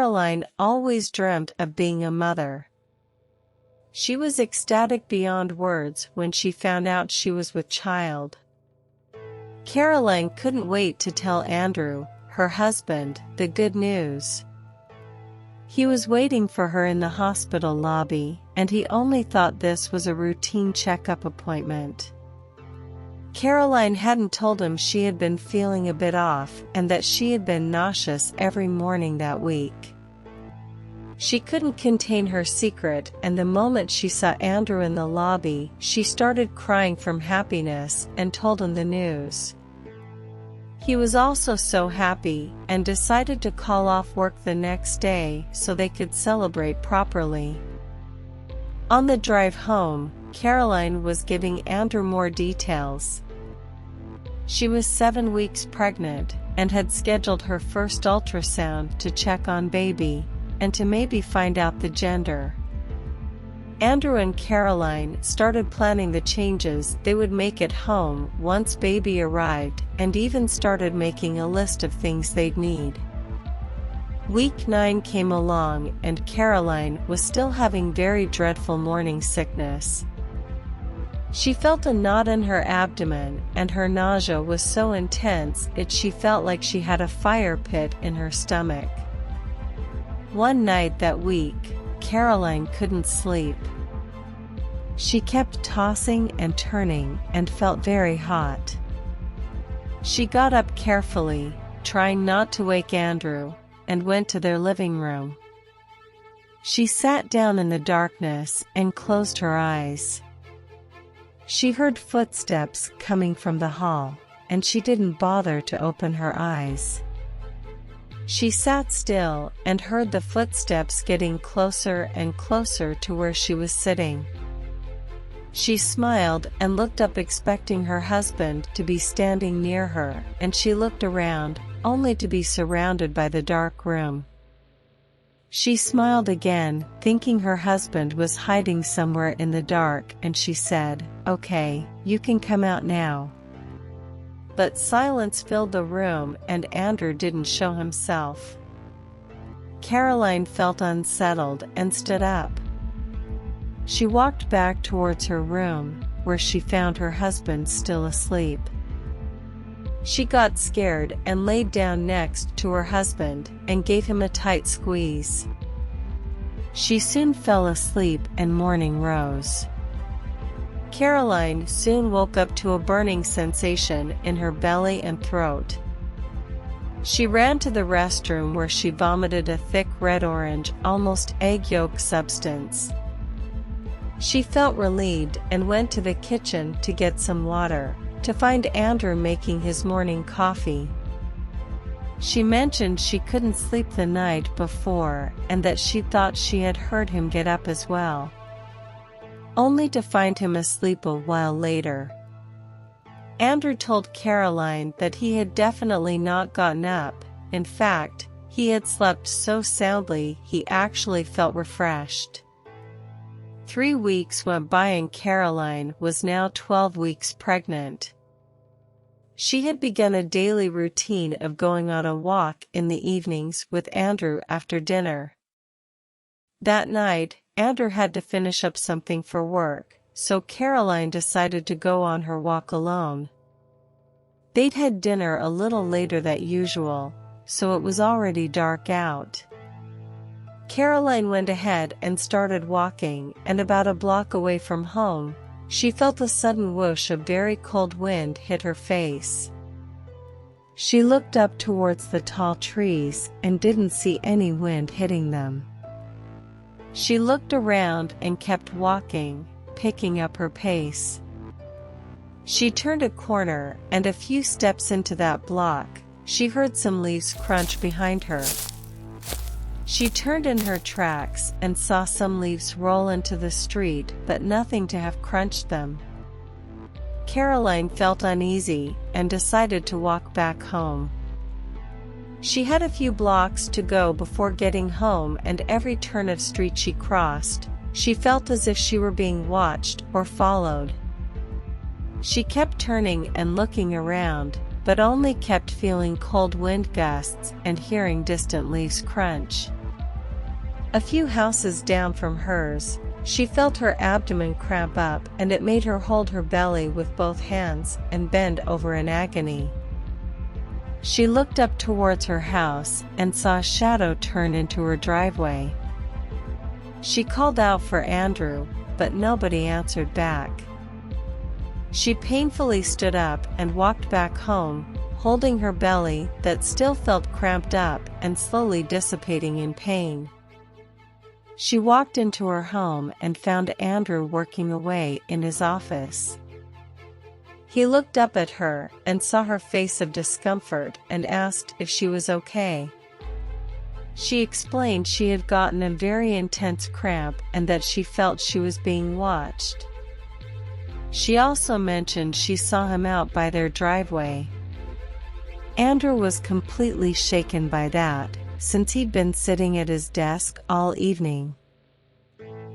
Caroline always dreamt of being a mother. She was ecstatic beyond words when she found out she was with child. Caroline couldn't wait to tell Andrew, her husband, the good news. He was waiting for her in the hospital lobby, and he only thought this was a routine checkup appointment. Caroline hadn't told him she had been feeling a bit off and that she had been nauseous every morning that week. She couldn't contain her secret, and the moment she saw Andrew in the lobby, she started crying from happiness and told him the news. He was also so happy, and decided to call off work the next day so they could celebrate properly. On the drive home, Caroline was giving Andrew more details. She was 7 weeks pregnant, and had scheduled her first ultrasound to check on baby, and to maybe find out the gender. Andrew and Caroline started planning the changes they would make at home once baby arrived, and even started making a list of things they'd need. Week 9 came along, and Caroline was still having very dreadful morning sickness. She felt a knot in her abdomen, and her nausea was so intense she felt like she had a fire pit in her stomach. One night that week, Caroline couldn't sleep. She kept tossing and turning and felt very hot. She got up carefully, trying not to wake Andrew, and went to their living room. She sat down in the darkness and closed her eyes. She heard footsteps coming from the hall, and she didn't bother to open her eyes. She sat still and heard the footsteps getting closer and closer to where she was sitting. She smiled and looked up, expecting her husband to be standing near her, and she looked around, only to be surrounded by the dark room. She smiled again, thinking her husband was hiding somewhere in the dark, and she said, "Okay, you can come out now." But silence filled the room, and Andrew didn't show himself. Caroline felt unsettled and stood up. She walked back towards her room, where she found her husband still asleep. She got scared and laid down next to her husband and gave him a tight squeeze. She soon fell asleep, and morning rose. Caroline soon woke up to a burning sensation in her belly and throat. She ran to the restroom, where she vomited a thick red-orange, almost egg yolk substance. She felt relieved and went to the kitchen to get some water, to find Andrew making his morning coffee. She mentioned she couldn't sleep the night before, and that she thought she had heard him get up as well, only to find him asleep a while later. Andrew told Caroline that he had definitely not gotten up. In fact, he had slept so soundly he actually felt refreshed. 3 weeks went by, and Caroline was now 12 weeks pregnant. She had begun a daily routine of going on a walk in the evenings with Andrew after dinner. That night, Andrew had to finish up something for work, so Caroline decided to go on her walk alone. They'd had dinner a little later than usual, so it was already dark out. Caroline went ahead and started walking, and about a block away from home, she felt a sudden whoosh of very cold wind hit her face. She looked up towards the tall trees and didn't see any wind hitting them. She looked around and kept walking, picking up her pace. She turned a corner, and a few steps into that block, she heard some leaves crunch behind her. She turned in her tracks and saw some leaves roll into the street, but nothing to have crunched them. Caroline felt uneasy and decided to walk back home. She had a few blocks to go before getting home, and every turn of street she crossed, she felt as if she were being watched or followed. She kept turning and looking around, but only kept feeling cold wind gusts and hearing distant leaves crunch. A few houses down from hers, she felt her abdomen cramp up and it made her hold her belly with both hands and bend over in agony. She looked up towards her house and saw a shadow turn into her driveway. She called out for Andrew, but nobody answered back. She painfully stood up and walked back home, holding her belly that still felt cramped up and slowly dissipating in pain. She walked into her home and found Andrew working away in his office. He looked up at her and saw her face of discomfort and asked if she was okay. She explained she had gotten a very intense cramp and that she felt she was being watched. She also mentioned she saw him out by their driveway. Andrew was completely shaken by that, since he'd been sitting at his desk all evening.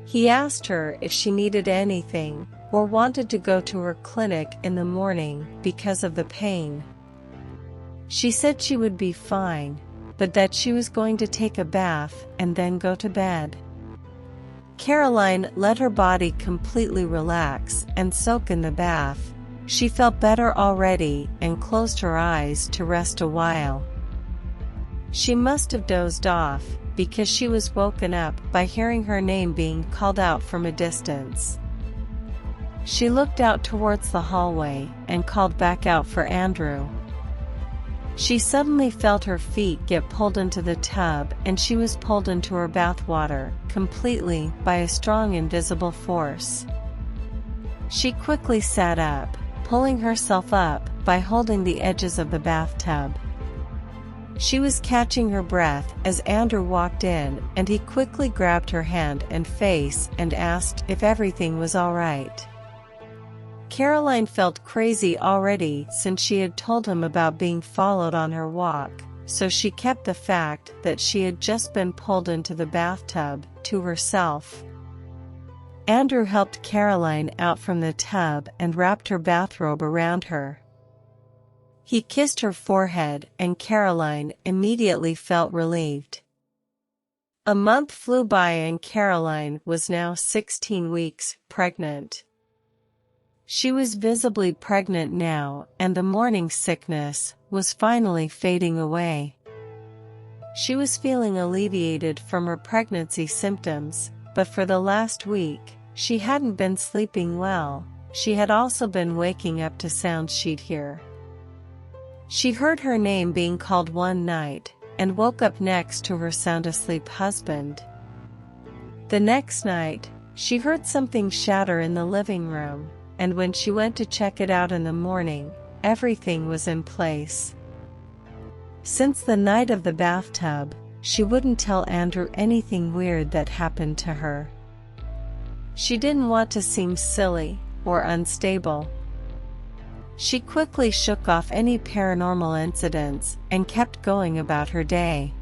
He asked her if she needed anything, or wanted to go to her clinic in the morning because of the pain. She said she would be fine, but that she was going to take a bath and then go to bed. Caroline let her body completely relax and soak in the bath. She felt better already and closed her eyes to rest a while. She must have dozed off, because she was woken up by hearing her name being called out from a distance. She looked out towards the hallway and called back out for Andrew. She suddenly felt her feet get pulled into the tub and she was pulled into her bathwater, completely by a strong invisible force. She quickly sat up, pulling herself up by holding the edges of the bathtub. She was catching her breath as Andrew walked in and he quickly grabbed her hand and face and asked if everything was all right. Caroline felt crazy already since she had told him about being followed on her walk, so she kept the fact that she had just been pulled into the bathtub to herself. Andrew helped Caroline out from the tub and wrapped her bathrobe around her. He kissed her forehead and Caroline immediately felt relieved. A month flew by and Caroline was now 16 weeks pregnant. She was visibly pregnant now and the morning sickness was finally fading away. She was feeling alleviated from her pregnancy symptoms, but for the last week, she hadn't been sleeping well. She had also been waking up to sounds she'd hear. She heard her name being called one night and woke up next to her sound-asleep husband. The next night, she heard something shatter in the living room, and when she went to check it out in the morning, everything was in place. Since the night of the bathtub, she wouldn't tell Andrew anything weird that happened to her. She didn't want to seem silly or unstable. She quickly shook off any paranormal incidents and kept going about her day.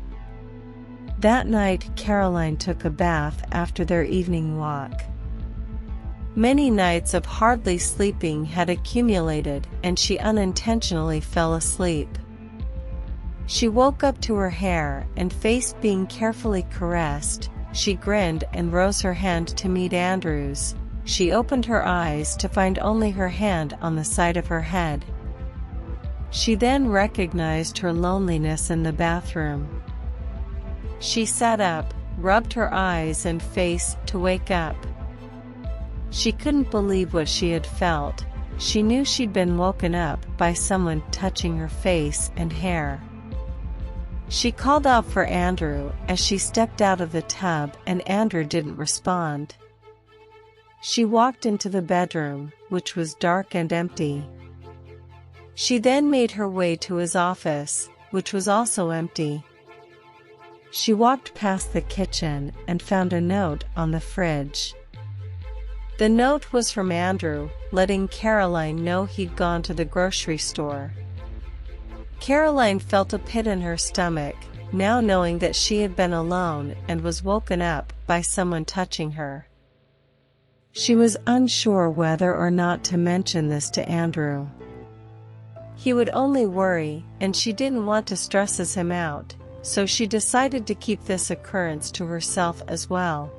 That night, Caroline took a bath after their evening walk. Many nights of hardly sleeping had accumulated and she unintentionally fell asleep. She woke up to her hair and face being carefully caressed. She grinned and rose her hand to meet Andrew's. She opened her eyes to find only her hand on the side of her head. She then recognized her loneliness in the bathroom. She sat up, rubbed her eyes and face to wake up. She couldn't believe what she had felt. She knew she'd been woken up by someone touching her face and hair. She called out for Andrew as she stepped out of the tub and Andrew didn't respond. She walked into the bedroom, which was dark and empty. She then made her way to his office, which was also empty. She walked past the kitchen and found a note on the fridge. The note was from Andrew, letting Caroline know he'd gone to the grocery store. Caroline felt a pit in her stomach, now knowing that she had been alone and was woken up by someone touching her. She was unsure whether or not to mention this to Andrew. He would only worry, and she didn't want to stress him out, so she decided to keep this occurrence to herself as well.